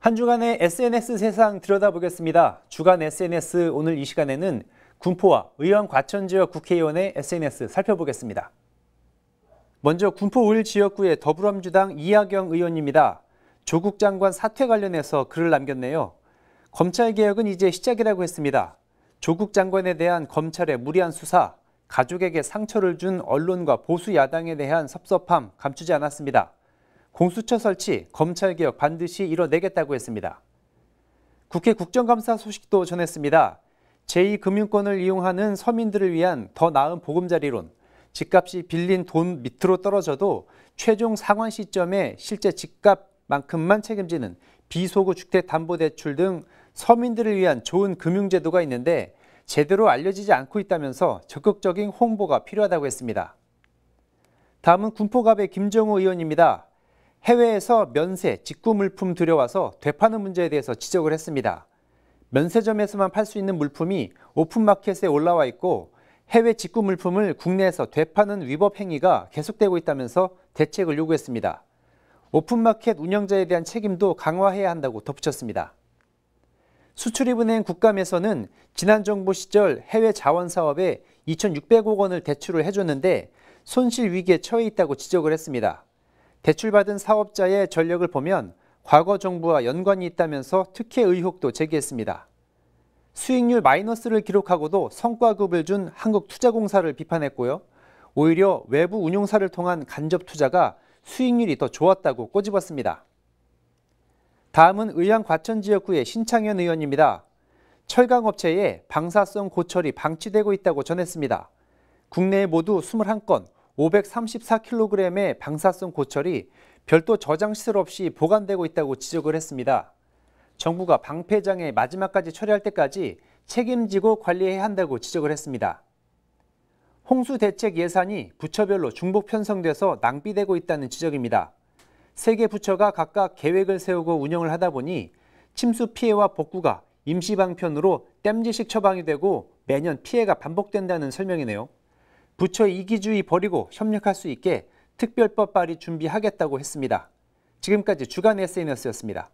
한 주간의 SNS 세상 들여다보겠습니다. 주간 SNS 오늘 이 시간에는 군포와 의왕 과천지역 국회의원의 SNS 살펴보겠습니다. 먼저 군포 을 지역구의 더불어민주당 이하경 의원입니다. 조국 장관 사퇴 관련해서 글을 남겼네요. 검찰개혁은 이제 시작이라고 했습니다. 조국 장관에 대한 검찰의 무리한 수사, 가족에게 상처를 준 언론과 보수 야당에 대한 섭섭함 감추지 않았습니다. 공수처 설치, 검찰개혁 반드시 이뤄내겠다고 했습니다. 국회 국정감사 소식도 전했습니다. 제2금융권을 이용하는 서민들을 위한 더 나은 보금자리론, 집값이 빌린 돈 밑으로 떨어져도 최종 상환 시점에 실제 집값만큼만 책임지는 비소구 주택담보대출 등 서민들을 위한 좋은 금융제도가 있는데 제대로 알려지지 않고 있다면서 적극적인 홍보가 필요하다고 했습니다. 다음은 군포갑의 김정우 의원입니다. 해외에서 면세, 직구 물품 들여와서 되파는 문제에 대해서 지적을 했습니다. 면세점에서만 팔 수 있는 물품이 오픈마켓에 올라와 있고 해외 직구 물품을 국내에서 되파는 위법 행위가 계속되고 있다면서 대책을 요구했습니다. 오픈마켓 운영자에 대한 책임도 강화해야 한다고 덧붙였습니다. 수출입은행 국감에서는 지난 정부 시절 해외 자원 사업에 2,600억 원을 대출을 해줬는데 손실 위기에 처해 있다고 지적을 했습니다. 대출받은 사업자의 전력을 보면 과거 정부와 연관이 있다면서 특혜 의혹도 제기했습니다. 수익률 마이너스를 기록하고도 성과급을 준 한국투자공사를 비판했고요. 오히려 외부 운용사를 통한 간접 투자가 수익률이 더 좋았다고 꼬집었습니다. 다음은 의왕 과천지역구의 신창현 의원입니다. 철강업체에 방사성 고철이 방치되고 있다고 전했습니다. 국내에 모두 21건, 534kg의 방사성 고철이 별도 저장시설 없이 보관되고 있다고 지적을 했습니다. 정부가 방폐장의 마지막까지 처리할 때까지 책임지고 관리해야 한다고 지적을 했습니다. 홍수 대책 예산이 부처별로 중복 편성돼서 낭비되고 있다는 지적입니다. 세 개 부처가 각각 계획을 세우고 운영을 하다 보니 침수 피해와 복구가 임시방편으로 땜질식 처방이 되고 매년 피해가 반복된다는 설명이네요. 부처 이기주의 버리고 협력할 수 있게 특별법 발의 준비하겠다고 했습니다. 지금까지 주간 SNS였습니다.